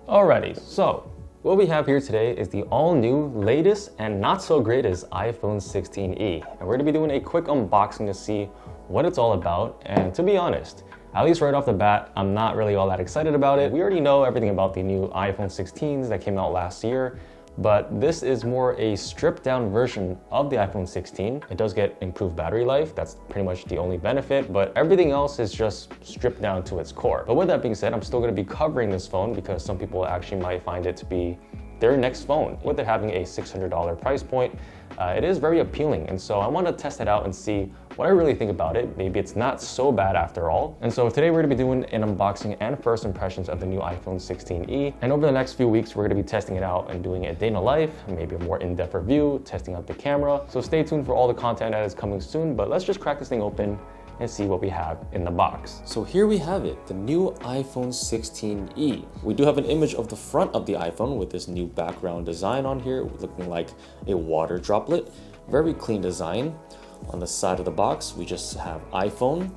Alrighty, so what we have here today is the all-new, latest, and not so greatest iPhone 16e. And we're gonna be doing a quick unboxing to see what it's all about. And to be honest, at least right off the bat, I'm not really all that excited about it. We already know everything about the new iPhone 16s that came out last year, but this is more a stripped down version of the iPhone 16. It does get improved battery life. That's pretty much the only benefit, but everything else is just stripped down to its core. But with that being said, I'm still gonna be covering this phone because some people actually might find it to be their next phone. With it having a $600 price point, it is very appealing. And so I want to test it out and see what I really think about it. Maybe it's not so bad after all. And so today we're going to be doing an unboxing and first impressions of the new iPhone 16e. And over the next few weeks, we're going to be testing it out and doing a day in the life, maybe a more in-depth review, testing out the camera. So stay tuned for all the content that is coming soon, but let's just crack this thing open and see what we have in the box. So here we have it, the new iPhone 16e. We do have an image of the front of the iPhone with this new background design on here, looking like a water droplet. Very clean design. On the side of the box, we just have iPhone.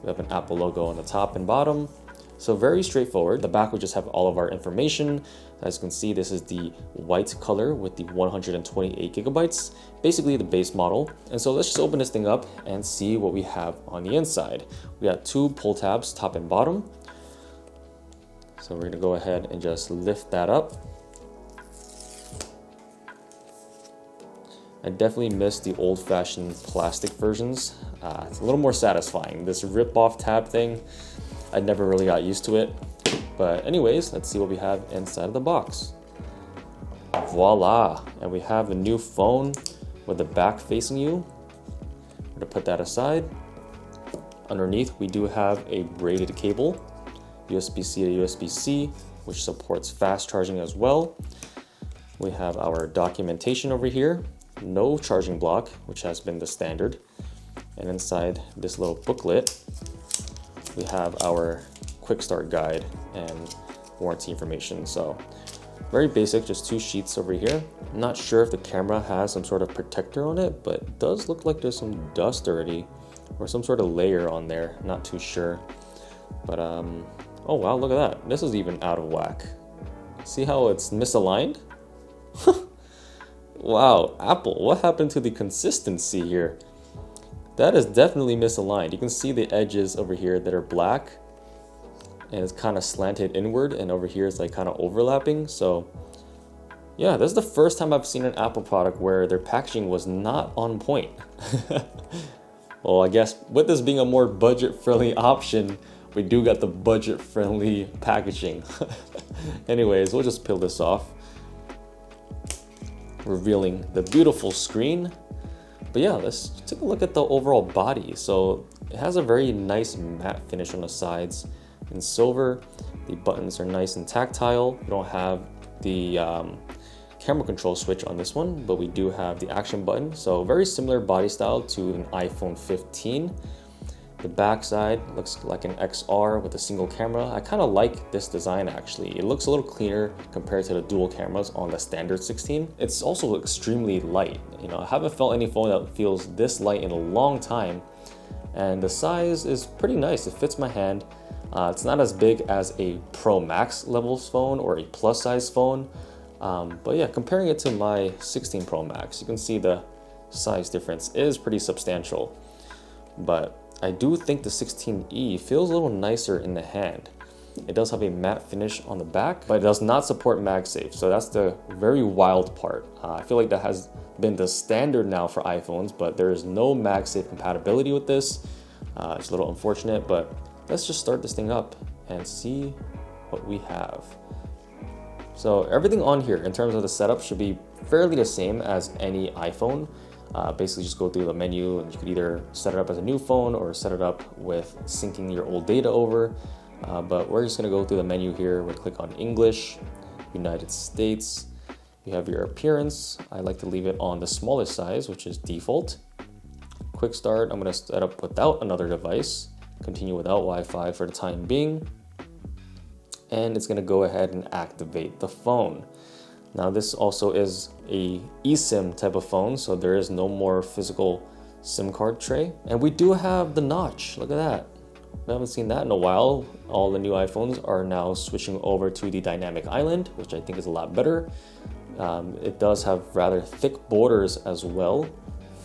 We have an Apple logo on the top and bottom. So very straightforward. The back will just have all of our information. As you can see, this is the white color with the 128 gigabytes, basically the base model. And so let's just open this thing up and see what we have on the inside. We got two pull tabs, top and bottom. So we're gonna go ahead and just lift that up. I definitely miss the old-fashioned plastic versions. It's a little more satisfying. This rip-off tab thing, I never really got used to it. But anyways, let's see what we have inside of the box. Voila! And we have a new phone with the back facing you. I'm gonna put that aside. Underneath, we do have a braided cable, USB-C to USB-C, which supports fast charging as well. We have our documentation over here. No charging block, which has been the standard. And inside this little booklet, we have our quick start guide and warranty information. So very basic, just two sheets over here. I'm not sure if the camera has some sort of protector on it, but it does look like there's some dust already or some sort of layer on there. Not too sure. But oh wow, look at that. This is even out of whack. See how it's misaligned? Wow, Apple, what happened to the consistency here? That is definitely misaligned. You can see the edges over here that are black and it's kind of slanted inward, and over here it's like kind of overlapping. So yeah, this is the first time I've seen an Apple product where their packaging was not on point. Well, I guess with this being a more budget-friendly option, we do got the budget-friendly packaging. Anyways, we'll just peel this off, revealing the beautiful screen. But yeah, let's take a look at the overall body. So it has a very nice matte finish on the sides in silver. The buttons are nice and tactile. We don't have the camera control switch on this one, but we do have the action button. So very similar body style to an iPhone 15. The back side looks like an XR with a single camera. I kind of like this design actually. It looks a little cleaner compared to the dual cameras on the standard 16. It's also extremely light. You know, I haven't felt any phone that feels this light in a long time. And the size is pretty nice. It fits my hand. It's not as big as a Pro Max levels phone or a plus size phone. But yeah, comparing it to my 16 Pro Max, you can see the size difference is pretty substantial. But I do think the 16e feels a little nicer in the hand. It does have a matte finish on the back, but it does not support MagSafe. So that's the very wild part. I feel like that has been the standard now for iPhones, but there is no MagSafe compatibility with this. It's a little unfortunate, but let's just start this thing up and see what we have. So everything on here in terms of the setup should be fairly the same as any iPhone. Basically just go through the menu and you could either set it up as a new phone or set it up with syncing your old data over. But we're just gonna go through the menu here. We'll click on English, United States. You have your appearance. I like to leave it on the smallest size, which is default. Quick start, I'm gonna set up without another device. Continue without Wi-Fi for the time being. And it's gonna go ahead and activate the phone. Now this also is a eSIM type of phone, so there is no more physical SIM card tray. And we do have the notch, look at that. We haven't seen that in a while. All the new iPhones are now switching over to the dynamic island, which I think is a lot better. It does have rather thick borders as well,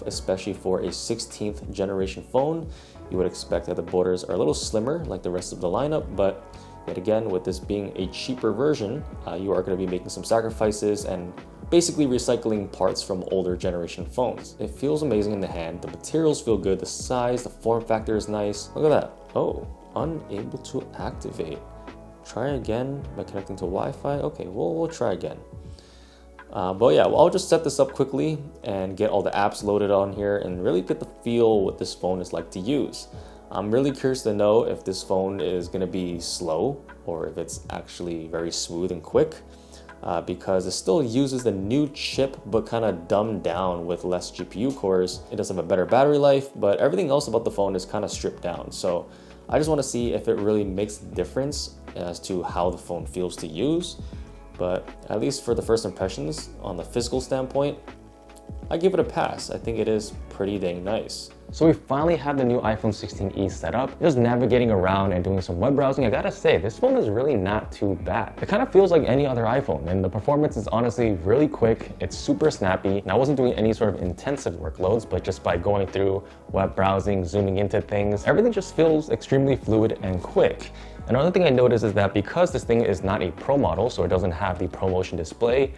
especially for a 16th generation phone. You would expect that the borders are a little slimmer like the rest of the lineup, but yet again, with this being a cheaper version, you are going to be making some sacrifices and basically recycling parts from older generation phones. It feels amazing in the hand, the materials feel good, the size, the form factor is nice. Look at that. Oh, unable to activate. Try again by connecting to Wi-Fi. Okay, we'll try again. But yeah, well, I'll just set this up quickly and get all the apps loaded on here and really get the feel what this phone is like to use. I'm really curious to know if this phone is going to be slow or if it's actually very smooth and quick, because it still uses the new chip but kind of dumbed down with less GPU cores. It does have a better battery life, but everything else about the phone is kind of stripped down. So I just want to see if it really makes a difference as to how the phone feels to use. But at least for the first impressions on the physical standpoint, I give it a pass. I think it is pretty dang nice. So we finally have the new iPhone 16e set up. Just navigating around and doing some web browsing, I gotta say, this phone is really not too bad. It kind of feels like any other iPhone, and the performance is honestly really quick. It's super snappy, and I wasn't doing any sort of intensive workloads, but just by going through web browsing, zooming into things, everything just feels extremely fluid and quick. Another thing I noticed is that because this thing is not a Pro model, so it doesn't have the ProMotion display,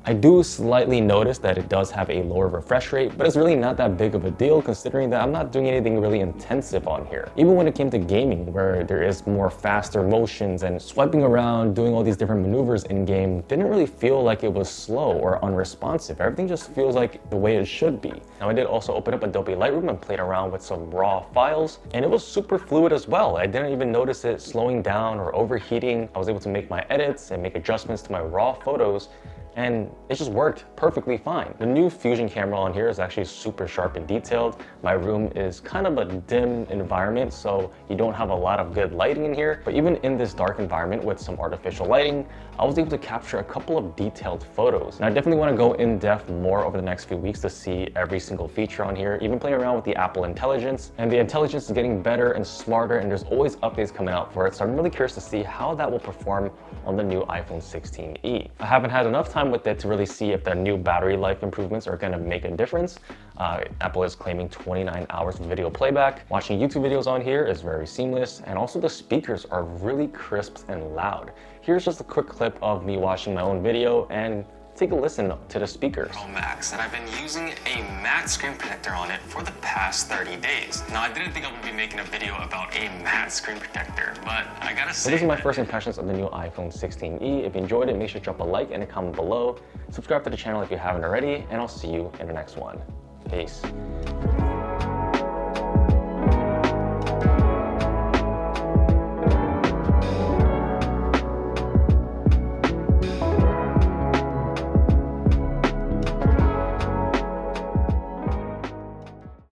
I do slightly notice that it does have a lower refresh rate, but it's really not that big of a deal considering that I'm not doing anything really intensive on here. Even when it came to gaming, where there is more faster motions and swiping around, doing all these different maneuvers in game, didn't really feel like it was slow or unresponsive. Everything just feels like the way it should be. Now I did also open up Adobe Lightroom and played around with some raw files, and it was super fluid as well. I didn't even notice it slowing down or overheating. I was able to make my edits and make adjustments to my raw photos, and it just worked perfectly fine. The new Fusion camera on here is actually super sharp and detailed. My room is kind of a dim environment, so you don't have a lot of good lighting in here. But even in this dark environment with some artificial lighting, I was able to capture a couple of detailed photos. And I definitely want to go in depth more over the next few weeks to see every single feature on here, even playing around with the Apple Intelligence. And the intelligence is getting better and smarter, and there's always updates coming out for it. So I'm really curious to see how that will perform on the new iPhone 16e. I haven't had enough time with it to really see if the new battery life improvements are going to make a difference. Apple is claiming 29 hours of video playback. Watching YouTube videos on here is very seamless, and also the speakers are really crisp and loud. Here's just a quick clip of me watching my own video, and take a listen to the speakers. Pro Max, and I've been using a matte screen protector on it for the past 30 days. Now, I didn't think I would be making a video about a matte screen protector, but I gotta say, so this is my first impressions of the new iPhone 16e. If you enjoyed it, make sure to drop a like and a comment below. Subscribe to the channel if you haven't already, and I'll see you in the next one. Peace.